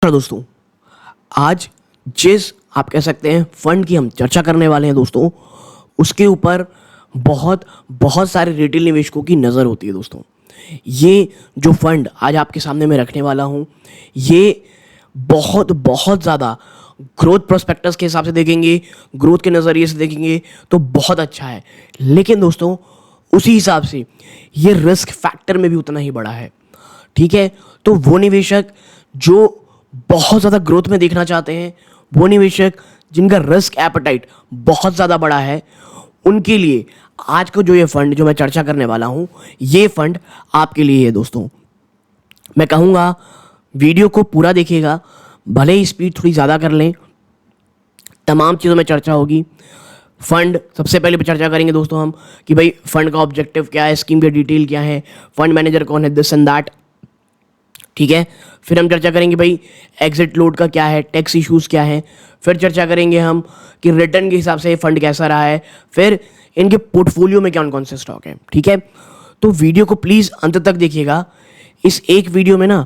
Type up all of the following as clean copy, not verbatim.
दोस्तों, आज जिस आप कह सकते हैं फंड की हम चर्चा करने वाले हैं दोस्तों, उसके ऊपर बहुत बहुत सारे रिटेल निवेशकों की नज़र होती है दोस्तों। ये जो फंड आज आपके सामने मैं रखने वाला हूँ, ये बहुत बहुत ज़्यादा ग्रोथ प्रोस्पेक्टस के हिसाब से देखेंगे, ग्रोथ के नज़रिए से देखेंगे तो बहुत अच्छा है। लेकिन दोस्तों, उसी हिसाब से ये रिस्क फैक्टर में भी उतना ही बड़ा है। ठीक है, तो वो निवेशक जो बहुत ज़्यादा ग्रोथ में देखना चाहते हैं, वो निवेशक जिनका रिस्क एपेटाइट बहुत ज़्यादा बड़ा है, उनके लिए आज को जो ये फंड जो मैं चर्चा करने वाला हूँ, ये फंड आपके लिए है दोस्तों। मैं कहूँगा वीडियो को पूरा देखिएगा, भले ही स्पीड थोड़ी ज़्यादा कर लें, तमाम चीज़ों में चर्चा होगी। फंड सबसे पहले चर्चा करेंगे दोस्तों हम कि भाई फंड का ऑब्जेक्टिव क्या है, स्कीम की डिटेल क्या है, फंड मैनेजर कौन है, दिस एंड दैट। ठीक है, फिर हम चर्चा करेंगे भाई एग्जिट लोड का क्या है, टैक्स इश्यूज़ क्या है। फिर चर्चा करेंगे हम कि रिटर्न के हिसाब से फंड कैसा रहा है, फिर इनके पोर्टफोलियो में कौन कौन से स्टॉक है। ठीक है, तो वीडियो को प्लीज़ अंत तक देखिएगा। इस एक वीडियो में ना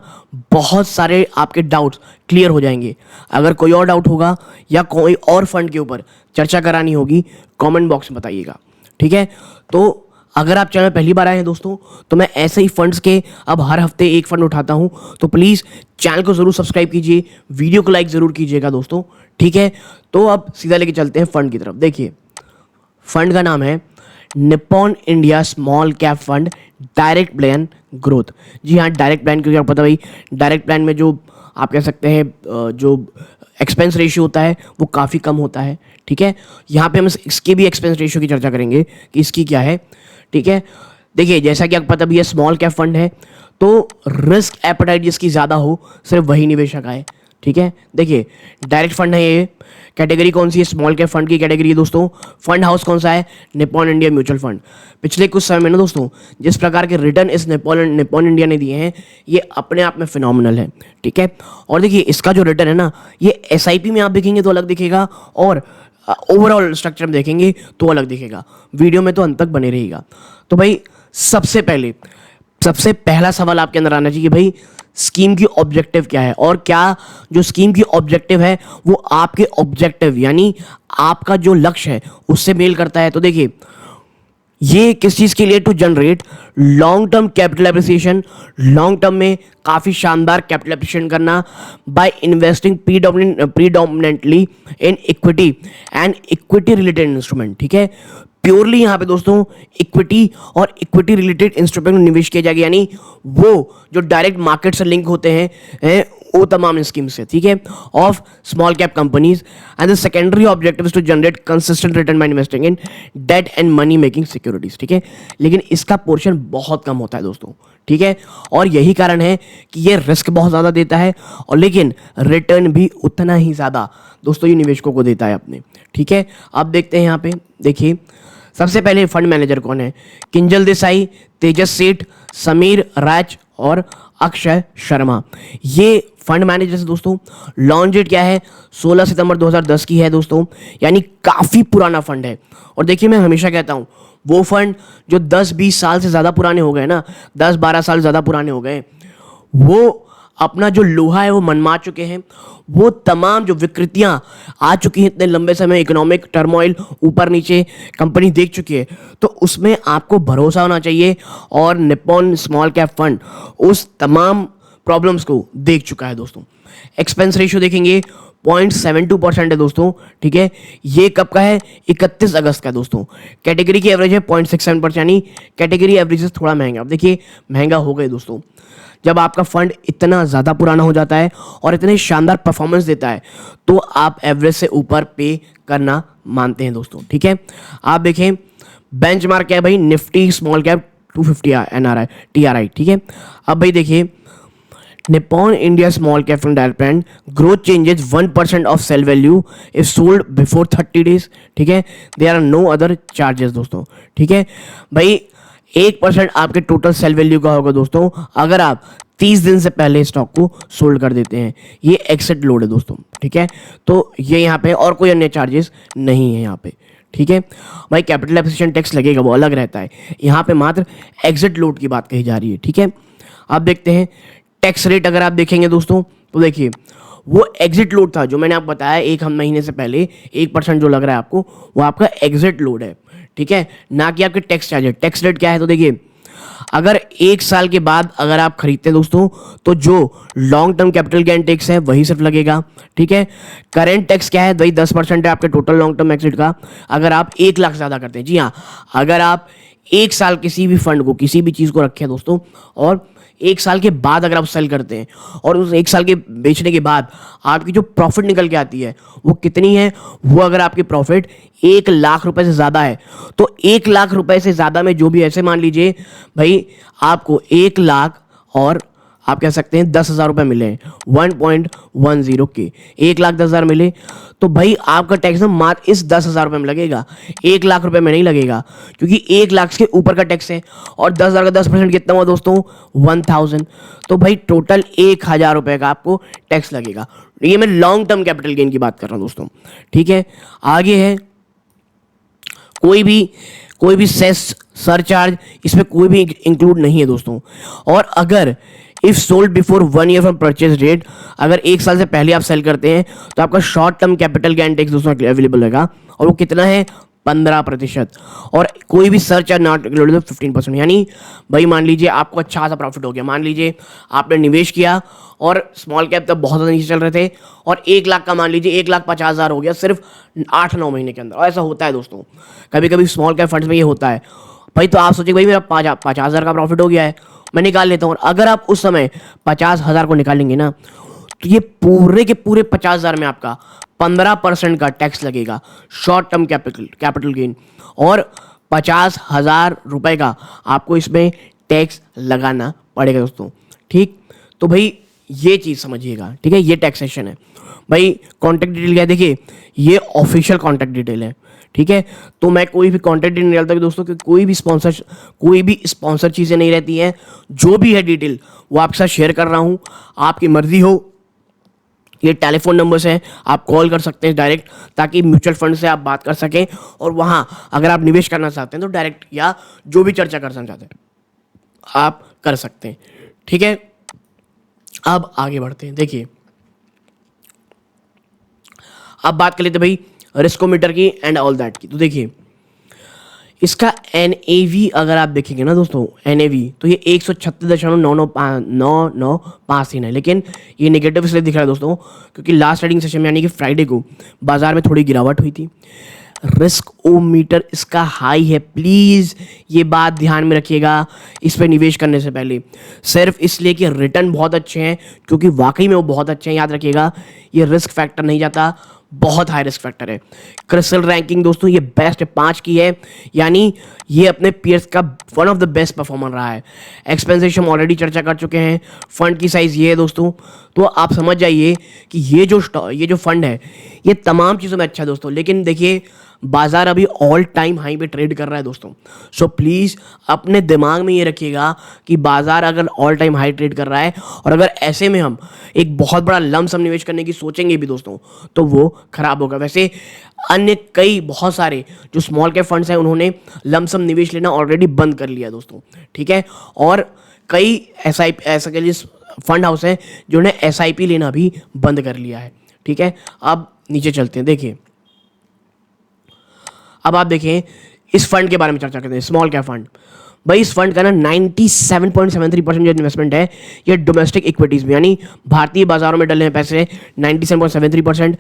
बहुत सारे आपके डाउट्स क्लियर हो जाएंगे। अगर कोई और डाउट होगा या कोई और फंड के ऊपर चर्चा करानी होगी, कमेंट बॉक्स में बताइएगा। ठीक है, तो अगर आप चैनल पहली बार आए हैं दोस्तों, तो मैं ऐसे ही फंड्स के अब हर हफ्ते एक फंड उठाता हूं, तो प्लीज़ चैनल को ज़रूर सब्सक्राइब कीजिए, वीडियो को लाइक ज़रूर कीजिएगा दोस्तों। ठीक है, तो अब सीधा लेके चलते हैं फंड की तरफ। देखिए, फंड का नाम है Nippon India small cap fund direct plan growth. जी हाँ, डायरेक्ट प्लान, क्योंकि आपको पता भाई डायरेक्ट प्लान में जो आप कह सकते हैं जो एक्सपेंस रेशियो होता है वो काफ़ी कम होता है। ठीक है, यहाँ पे हम इसके भी एक्सपेंस रेशियो की चर्चा करेंगे कि इसकी क्या है। ठीक है, देखिए जैसा कि आपको पता भी है स्मॉल कैप फंड है, तो रिस्क एपेटाइट जिसकी ज़्यादा हो सिर्फ वही निवेशक आए। ठीक है, देखिए डायरेक्ट फंड है ये। कैटेगरी कौन सी है? स्मॉल कैप फंड की कैटेगरी है दोस्तों। फंड हाउस कौन सा है? Nippon India mutual fund. पिछले कुछ समय में ना दोस्तों, जिस प्रकार के रिटर्न इस निप्पॉन इंडिया ने दिए हैं, ये अपने आप में फिनोमिनल है। ठीक है, और देखिए इसका जो रिटर्न है ना, ये SIP में आप देखेंगे तो अलग दिखेगा, और ओवरऑल स्ट्रक्चर में देखेंगे तो अलग दिखेगा। वीडियो में तो अंत तक बने रहेगा। तो भाई सबसे पहला सवाल आपके अंदर आना चाहिए, भाई स्कीम की ऑब्जेक्टिव क्या है, और क्या जो स्कीम की ऑब्जेक्टिव है वो आपके ऑब्जेक्टिव यानी आपका जो लक्ष्य है उससे मेल करता है। तो देखिए ये किस चीज़ के लिए? To generate long term capital appreciation, long term में काफ़ी शानदार कैपिटल एप्रिसिएशन करना by investing predominantly in equity and equity related instrument. ठीक है, प्योरली यहाँ पे दोस्तों इक्विटी और इक्विटी रिलेटेड इंस्ट्रूमेंट में निवेश किया जाएगा, यानी वो जो डायरेक्ट मार्केट से लिंक होते हैं वो तमाम स्कीम से। ठीक है, of small cap companies, and the secondary objective to generate consistent return by investing in debt and money making securities. ठीक है, लेकिन इसका पोर्शन बहुत कम होता है दोस्तों। ठीक है, और यही कारण है कि ये रिस्क बहुत ज़्यादा देता है, और लेकिन रिटर्न भी उतना ही ज़्यादा दोस्तों ये निवेशकों को देता है अपने। ठीक है, अब देखते हैं यहाँ पे। देखिए सबसे पहले फंड मैनेजर कौन है? किंजल देसाई, तेजस सेठ, समीर राज और अक्षय शर्मा, ये फंड मैनेजर है दोस्तों। लॉन्च डेट क्या है? 16 सितंबर 2010 की है दोस्तों, यानी काफ़ी पुराना फंड है। और देखिए मैं हमेशा कहता हूँ, वो फंड जो 10-20 साल से ज़्यादा पुराने हो गए ना, 10-12 साल ज़्यादा पुराने हो गए, वो अपना जो लोहा है वो मनमा चुके हैं। वो तमाम जो विकृतियां आ चुकी हैं इतने लंबे समय, इकोनॉमिक टर्मोइल ऊपर नीचे कंपनी देख चुकी है, तो उसमें आपको भरोसा होना चाहिए। और निप्पॉन स्मॉल कैप फंड उस तमाम प्रॉब्लम्स को देख चुका है दोस्तों। एक्सपेंस रेशियो देखेंगे 0.72% है दोस्तों। ठीक है, ये कब का है? 31 अगस्त का दोस्तों। कैटेगरी की एवरेज है 0.67%, यानी कैटेगरी एवरेज थोड़ा महंगा। अब देखिए महंगा हो गए दोस्तों, जब आपका फंड इतना ज़्यादा पुराना हो जाता है और इतने शानदार परफॉर्मेंस देता है, तो आप एवरेज से ऊपर पे करना मानते हैं दोस्तों। ठीक है, आप देखें बेंचमार्क क्या है भाई? Nifty small cap 250 NRI TRI। ठीक है, अब भाई देखिए Nippon India small cap fund direct plan growth changes 1% of sell value if sold before 30 days. ठीक है, there are no other charges दोस्तों। ठीक है भाई, 1% आपके टोटल सेल वैल्यू का होगा दोस्तों अगर आप 30 दिन से पहले स्टॉक को सोल्ड कर देते हैं। ये एक्सेट लोड है दोस्तों। ठीक है, तो ये यहाँ पे और कोई अन्य चार्जेस नहीं है यहाँ पे। ठीक है भाई, कैपिटल एप्रिसिएशन टैक्स लगेगा, वो अलग रहता है। यहाँ पे मात्र एग्जिट लोड की बात कही जा रही है। ठीक है, अब देखते हैं टैक्स रेट। अगर आप देखेंगे दोस्तों तो देखिए वो एग्जिट लोड था जो मैंने आपको बताया एक हम महीने से पहले 1% जो लग रहा है आपको, वो आपका एग्जिट लोड है, ठीक है, ना कि आपके टैक्स चार्ज है। टैक्स रेट क्या है, तो देखिए अगर 1 साल के बाद अगर आप खरीदते हैं दोस्तों, तो जो long term capital gain tax है वही सिर्फ लगेगा, ठीक है। करेंट टैक्स क्या है, वही 10% है आपके टोटल लॉन्ग टर्म एग्जिट का, अगर आप 1 लाख से ज़्यादा करते हैं। जी हाँ, अगर आप 1 साल किसी भी फंड को, किसी भी चीज़ को रखें दोस्तों, और 1 साल के बाद अगर आप सेल करते हैं और उस 1 साल के बेचने के बाद आपकी जो प्रॉफिट निकल के आती है वो कितनी है, वो अगर आपकी प्रॉफिट 1 लाख रुपए से ज़्यादा है, तो 1 लाख रुपए से ज़्यादा में जो भी ऐसे मान लीजिए भाई आपको 1 लाख और आप कह सकते हैं 10,000 रुपये मिले, 1.10 के 1,10,000 मिले, तो भाई आपका टैक्स ना मात्र इस 10,000 रुपये में लगेगा, 1 लाख रुपए में नहीं लगेगा, क्योंकि 1 लाख के ऊपर का टैक्स है। और 10,000 का 10% कितना हुआ दोस्तों, 1,000, तो भाई टोटल 1,000 रुपये का आपको टैक्स लगेगा। ये मैं लॉन्ग टर्म कैपिटल गेन की बात कर रहा हूँ दोस्तों, ठीक है। आगे है कोई भी सेस सरचार्ज इसमें कोई भी इंक्लूड नहीं है दोस्तों। और अगर if sold before 1 year from purchase date, अगर 1 साल से पहले आप सेल करते हैं तो आपका short term capital gain tax दोस्तों अवेलेबल रहेगा, और वो कितना है, 15%। और कोई भी सरचार्ज नॉट इंक्लूडेड 15%। यानी भाई मान लीजिए आपको अच्छा सा प्रॉफिट हो गया, मान लीजिए आपने निवेश किया और स्मॉल कैप तब बहुत ज़्यादा नीचे चल रहे थे, और 1 लाख का मान लीजिए 1,50,000 हो गया सिर्फ 8-9 महीने के अंदर। और ऐसा होता है दोस्तों, कभी कभी स्मॉल कैप फंड्स में ये होता है भाई। तो आप सोचिए भाई मेरा 50,000 का प्रॉफिट हो गया है, मैं निकाल लेता हूँ। और अगर आप उस समय 50,000 को निकालेंगे ना, तो ये पूरे के पूरे 50,000 में आपका 15% का टैक्स लगेगा, शॉर्ट टर्म कैपिटल गेन, और 50,000 रुपए का आपको इसमें टैक्स लगाना पड़ेगा दोस्तों, ठीक। तो भाई ये चीज़ समझिएगा, ठीक है, ये टैक्सेशन है। भाई कॉन्टैक्ट डिटेल क्या है, देखिए ये ऑफिशियल कॉन्टैक्ट डिटेल है, ठीक है। तो मैं कोई भी कॉन्टैक्ट डिटेल नहीं डालता दोस्तों, कि कोई भी स्पॉन्सर चीज़ें नहीं रहती हैं। जो भी है डिटेल वो आपके साथ शेयर कर रहा हूँ, आपकी मर्जी हो। ये टेलीफोन नंबर्स हैं, आप कॉल कर सकते हैं डायरेक्ट, ताकि म्यूचुअल फंड से आप बात कर सकें, और वहाँ अगर आप निवेश करना चाहते हैं तो डायरेक्ट या जो भी चर्चा करना चाहते हैं आप कर सकते हैं, ठीक है। अब आगे बढ़ते हैं। देखिए अब बात कर लेते हैं भाई रिस्कोमीटर की एंड ऑल दैट की। तो देखिए इसका NAV अगर आप देखेंगे ना दोस्तों, NAV तो ये 136.9953 है, लेकिन ये नेगेटिव इसलिए दिख रहा है दोस्तों क्योंकि लास्ट ट्रेडिंग सेशन में यानी कि फ्राइडे को बाजार में थोड़ी गिरावट हुई थी। रिस्क ओ मीटर इसका हाई है, प्लीज़ ये बात ध्यान में रखिएगा इस पर निवेश करने से पहले, सिर्फ इसलिए कि रिटर्न बहुत अच्छे हैं, क्योंकि वाकई में वो बहुत अच्छे हैं। याद रखिएगा ये रिस्क फैक्टर नहीं जाता, बहुत हाई रिस्क फैक्टर है। क्रिस्टल रैंकिंग दोस्तों ये बेस्ट 5 की है, यानी ये अपने पीयर्स का one of the best performer रहा है। एक्सपेंसेस हम ऑलरेडी चर्चा कर चुके हैं। फंड की साइज़ ये है दोस्तों, तो आप समझ जाइए कि ये जो फंड है ये तमाम चीज़ों में अच्छा है दोस्तों। लेकिन देखिए बाजार अभी ऑल टाइम हाई पे ट्रेड कर रहा है दोस्तों, सो प्लीज़ अपने दिमाग में ये रखिएगा कि बाजार अगर ऑल टाइम हाई ट्रेड कर रहा है और अगर ऐसे में हम एक बहुत बड़ा लमसम निवेश करने की सोचेंगे भी दोस्तों तो वो खराब होगा। वैसे अन्य बहुत सारे जो स्मॉल कैप फंड्स हैं उन्होंने लमसम निवेश लेना ऑलरेडी बंद कर लिया दोस्तों, ठीक है। और कई ऐसा कह लीजिए फंड हाउस हैं जिन्होंने SIP लेना भी बंद कर लिया है, ठीक है। अब नीचे चलते हैं। देखिए अब आप देखें इस फंड के बारे में चर्चा करते हैं, स्मॉल कैप फंड। भाई इस फंड का ना 97.73% जो इन्वेस्टमेंट है ये डोमेस्टिक इक्विटीज़ में, यानी भारतीय बाजारों में डले हैं पैसे 97.73%,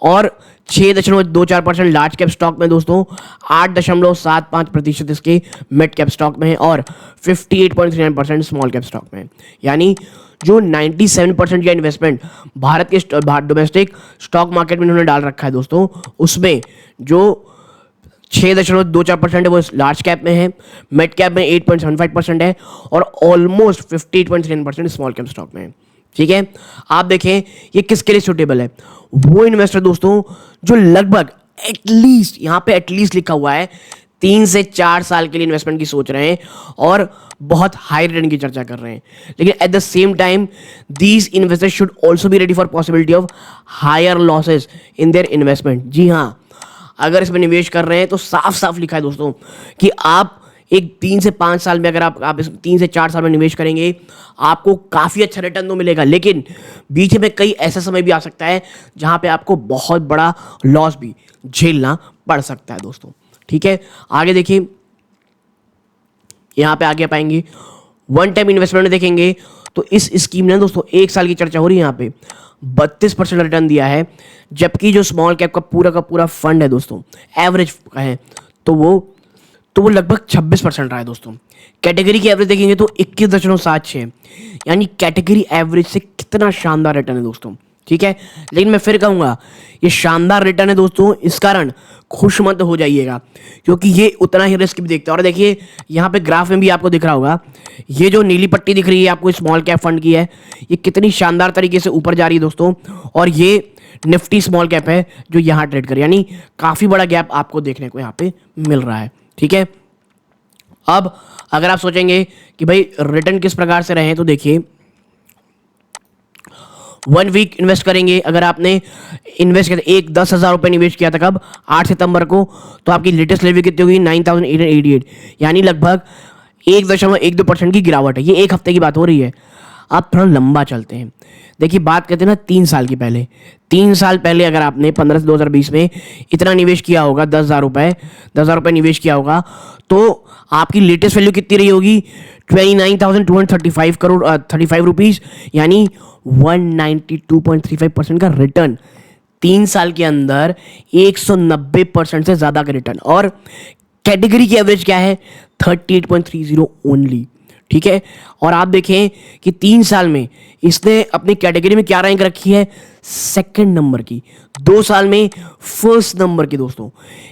और 6.24% लार्ज कैप स्टॉक में दोस्तों, 8.75% इसके मिड कैप स्टॉक में है, और 58.39% स्मॉल कैप स्टॉक में है। यानी जो 97% का इन्वेस्टमेंट भारत के डोमेस्टिक स्टॉक मार्केट में इन्होंने डाल रखा है दोस्तों, उसमें जो 6.24% है वो लार्ज कैप में है, मिड कैप में 8.75% है, और ऑलमोस्ट 58.3% स्मॉल कैप स्टॉक में है, ठीक है। आप देखें ये किसके लिए सुटेबल है, वो इन्वेस्टर दोस्तों जो लगभग एटलीस्ट, यहाँ पे एटलीस्ट लिखा हुआ है, 3 से 4 साल के लिए इन्वेस्टमेंट की सोच रहे हैं और बहुत हाई रिटर्न की चर्चा कर रहे हैं। लेकिन at the same time these investors should also be ready for possibility of higher losses in their investment. जी हाँ, अगर इसमें निवेश कर रहे हैं तो साफ साफ लिखा है दोस्तों कि आप एक 3 से 5 साल में अगर आप इस 3 से 4 साल में निवेश करेंगे, आपको काफ़ी अच्छा रिटर्न तो मिलेगा, लेकिन बीच में कई ऐसा समय भी आ सकता है जहाँ पे आपको बहुत बड़ा लॉस भी झेलना पड़ सकता है दोस्तों। ठीक है, आगे देखिए, यहाँ पे आगे पाएंगे वन टाइम इन्वेस्टमेंट देखेंगे तो इस स्कीम ने दोस्तों 1 साल की चर्चा हो रही है यहाँ पे 32% रिटर्न दिया है, जबकि जो स्मॉल कैप का पूरा फंड है दोस्तों, एवरेज है तो वो लगभग 26% रहा है दोस्तों। कैटेगरी की एवरेज देखेंगे तो 21.76, यानी कैटेगरी एवरेज से कितना शानदार रिटर्न है दोस्तों। ठीक है, लेकिन मैं फिर कहूंगा ये शानदार रिटर्न है दोस्तों, इस कारण खुश मत हो जाइएगा, क्योंकि ये उतना ही रिस्क भी देखता है। और देखिए यहाँ पे ग्राफ में भी आपको दिख रहा होगा, ये जो नीली पट्टी दिख रही है आपको स्मॉल कैप फंड की है, ये कितनी शानदार तरीके से ऊपर जा रही है दोस्तों, और ये निफ्टी स्मॉल कैप है जो यहाँ ट्रेड कर, यानी काफी बड़ा गैप आपको देखने को यहाँ पे मिल रहा है। ठीक है, अब अगर आप सोचेंगे कि भाई रिटर्न किस प्रकार से रहे, तो देखिए 1 वीक इन्वेस्ट करेंगे, अगर आपने इन्वेस्ट किया एक 10,000 रुपये निवेश किया था कब 8 सितंबर को, तो आपकी लेटेस्ट लेवल कितनी होगी 9,888, यानी लगभग 1.12% की गिरावट है। ये एक हफ्ते की बात हो रही है। आप थोड़ा लंबा चलते हैं, देखिए बात करते हैं ना 3 साल की पहले, 3 साल पहले अगर आपने 15 से 2020 में इतना निवेश किया होगा 10,000 रुपये निवेश किया होगा, तो आपकी लेटेस्ट वैल्यू कितनी रही होगी 29,235 करोड़ 35 रुपीज़, यानी 192.35% का रिटर्न 3 साल के अंदर, 190% से ज़्यादा का रिटर्न। और कैटेगरी की एवरेज क्या है 38.30 ओनली। ठीक है, और आप देखें कि 3 साल में इसने अपनी कैटेगरी में क्या रैंक रखी है, सेकंड नंबर की, 2 साल में फर्स्ट नंबर की दोस्तों।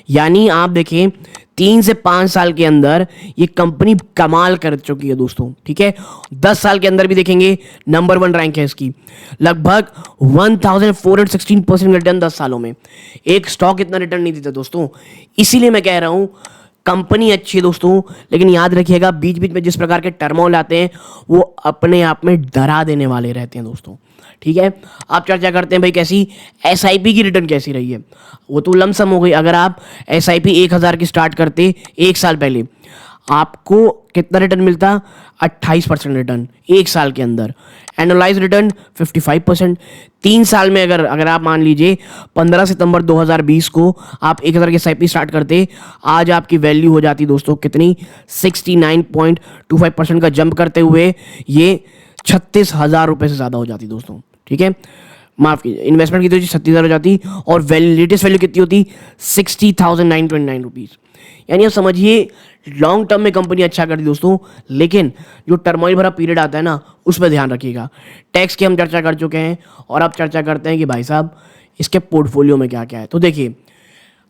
यानी आप देखें 3 से 5 साल के अंदर ये कंपनी कमाल कर चुकी है दोस्तों। ठीक है, 10 साल के अंदर भी देखेंगे नंबर 1 रैंक है इसकी, लगभग 1416% रिटर्न 10 सालों में। एक स्टॉक इतना रिटर्न नहीं देता दोस्तों, इसीलिए मैं कह रहा हूं कंपनी अच्छी है दोस्तों, लेकिन याद रखिएगा बीच बीच में जिस प्रकार के टर्मोइल आते हैं वो अपने आप में डरा देने वाले रहते हैं दोस्तों। ठीक है, आप चर्चा करते हैं भाई कैसी एसआईपी की रिटर्न कैसी रही है, वो तो लमसम हो गई। अगर आप एसआईपी 1,000 की स्टार्ट करते 1 साल पहले, आपको कितना रिटर्न मिलता 28% रिटर्न 1 साल के अंदर, एनुअलाइज रिटर्न 55%। 3 साल में अगर आप मान लीजिए 15 सितंबर 2020 को आप 1,000 की एसआईपी स्टार्ट करते, आज आपकी वैल्यू हो जाती दोस्तों कितनी 69.25% का जंप करते हुए ये 36,000 रुपये से ज़्यादा हो जाती दोस्तों। ठीक है, माफ कीजिए, इन्वेस्टमेंट की तो 36,000 हो जाती और लेटेस्ट वैल्यू कितनी होती 60,929 रुपीज़। यानी आप समझिए लॉन्ग टर्म में कंपनी अच्छा करती दोस्तों, लेकिन जो टर्मोइल भरा पीरियड आता है ना उस पर ध्यान रखिएगा। टैक्स की हम चर्चा कर चुके हैं और अब चर्चा करते हैं कि भाई साहब इसके पोर्टफोलियो में क्या क्या है। तो देखिए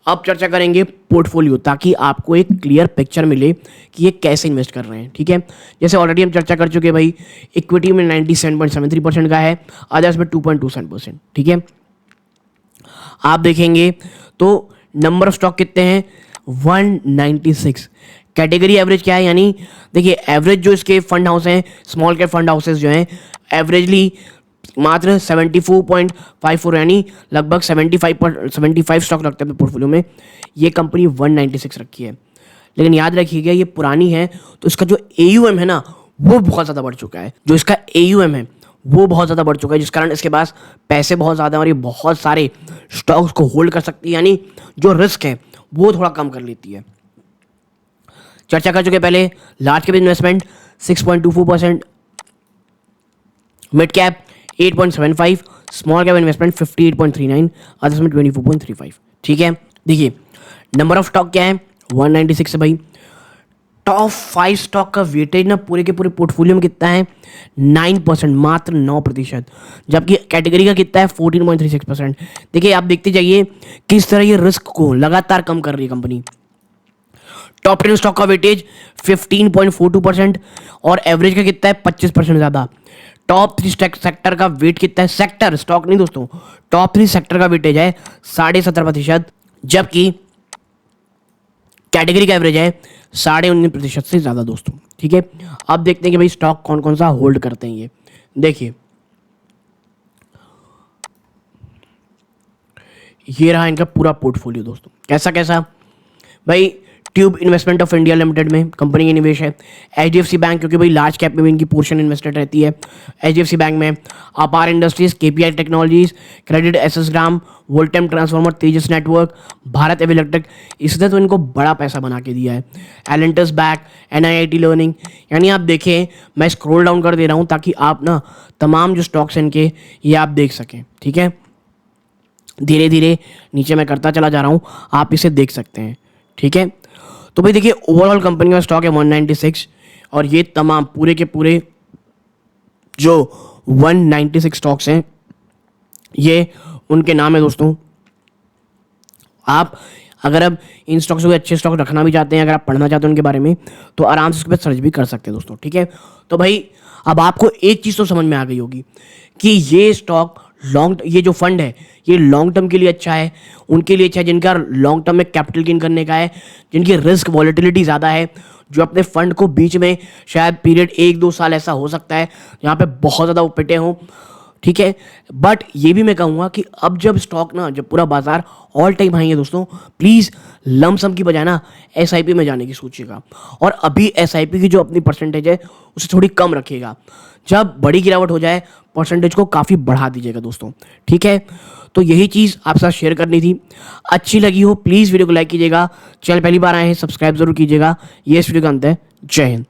अब चर्चा करेंगे पोर्टफोलियो, ताकि आपको एक क्लियर पिक्चर मिले कि ये कैसे इन्वेस्ट कर रहे हैं। ठीक है, जैसे ऑलरेडी हम चर्चा कर चुके हैं भाई, इक्विटी में 97.73% का है, अदर्स में 2.27%। ठीक है, आप देखेंगे तो नंबर ऑफ स्टॉक कितने हैं 196। कैटेगरी एवरेज क्या है, यानी देखिए एवरेज जो इसके फंड हाउस हैं, स्मॉल कैप फंड हाउसेस जो हैं, एवरेजली मात्र 74.54, यानी लगभग 75 स्टॉक रखते हैं पोर्टफोलियो में। ये कंपनी 196 रखी है, लेकिन याद रखिएगा ये पुरानी है, तो इसका जो AUM है ना वो बहुत ज़्यादा बढ़ चुका है, जो इसका AUM है वो बहुत ज़्यादा बढ़ चुका है, जिस कारण इसके पास पैसे बहुत ज़्यादा हैं और ये बहुत सारे स्टॉक्स को होल्ड कर सकती है, यानी जो रिस्क है वो थोड़ा कम कर लेती है। चर्चा कर चुके पहले, large cap investment 6.24%, mid cap 8.75, small cap investment 58.39, others में 24.35। ठीक है, देखिए नंबर ऑफ स्टॉक क्या है 196 है भाई। टॉप 5 स्टॉक का वेटेज ना पूरे के पूरे पोर्टफोलियो में कितना है 9%, मात्र 9%, जबकि कैटेगरी का कितना है 14.36%। देखिए आप देखते जाइए किस तरह ये रिस्क को लगातार कम कर रही है कंपनी। टॉप 10 स्टॉक का वेटेज 15.42% और एवरेज का कितना है 25% ज़्यादा। टॉप 3 सेक्टर का वेट कितना है, सेक्टर स्टॉक नहीं दोस्तों, टॉप 3 सेक्टर का वेटेज है 17.5%, जबकि कैटेगरी का एवरेज है 19.5% से ज़्यादा दोस्तों। ठीक है, अब देखते हैं कि भाई स्टॉक कौन कौन सा होल्ड करते हैं। ये देखिए ये रहा इनका पूरा पोर्टफोलियो दोस्तों। कैसा कैसा भाई, tube investment of India limited में कंपनी की निवेश है। HDFC बैंक, क्योंकि भाई लार्ज कैप में भी इनकी पोर्शन इन्वेस्टेड रहती है। HDFC बैंक में Apar industries, KPI technologies, credit access ग्राम, Voltamp transformer, Tejas network, Bharat heavy electric, इसने तो इनको बड़ा पैसा बना के दिया है। एलेंटस बैक, NIIT लर्निंग, यानी आप देखें, मैं स्क्रॉल डाउन कर दे रहा हूँ ताकि आप ना तमाम जो स्टॉक्स हैं इनके ये आप देख सकें। ठीक है, धीरे धीरे नीचे मैं करता चला जा रहा हूँ, आप इसे देख सकते हैं। ठीक है, तो भाई देखिए ओवरऑल कंपनी का स्टॉक है 196 और ये तमाम पूरे के पूरे जो 196 स्टॉक्स हैं ये उनके नाम है दोस्तों। आप अगर अब इन स्टॉक्स को अच्छे स्टॉक रखना भी चाहते हैं, अगर आप पढ़ना चाहते हैं उनके बारे में, तो आराम से उसके पर सर्च भी कर सकते हैं दोस्तों। ठीक है, तो भाई अब आपको एक चीज़ तो समझ में आ गई होगी कि ये स्टॉक ये जो फंड है ये लॉन्ग टर्म के लिए अच्छा है, उनके लिए अच्छा है जिनका लॉन्ग टर्म में कैपिटल गेन करने का है, जिनकी रिस्क वॉलेटिलिटी ज़्यादा है, जो अपने फंड को बीच में शायद पीरियड 1-2 साल ऐसा हो सकता है जहाँ पे बहुत ज़्यादा वो पिटे हों। ठीक है, बट ये भी मैं कहूँगा कि अब जब स्टॉक ना, जब पूरा बाजार ऑल टाइम हाई है दोस्तों, प्लीज़ लमसम की बजाय ना SIP में जाने की सोचिएगा और अभी SIP की जो अपनी परसेंटेज है उसे थोड़ी कम रखिएगा। जब बड़ी गिरावट हो जाए परसेंटेज को काफ़ी बढ़ा दीजिएगा दोस्तों। ठीक है, तो यही चीज़ आपके साथ शेयर करनी थी। अच्छी लगी हो प्लीज़ वीडियो को लाइक कीजिएगा, चैनल पहली बार आए हैं सब्सक्राइब जरूर कीजिएगा। ये इस वीडियो का अंत है। जय हिंद।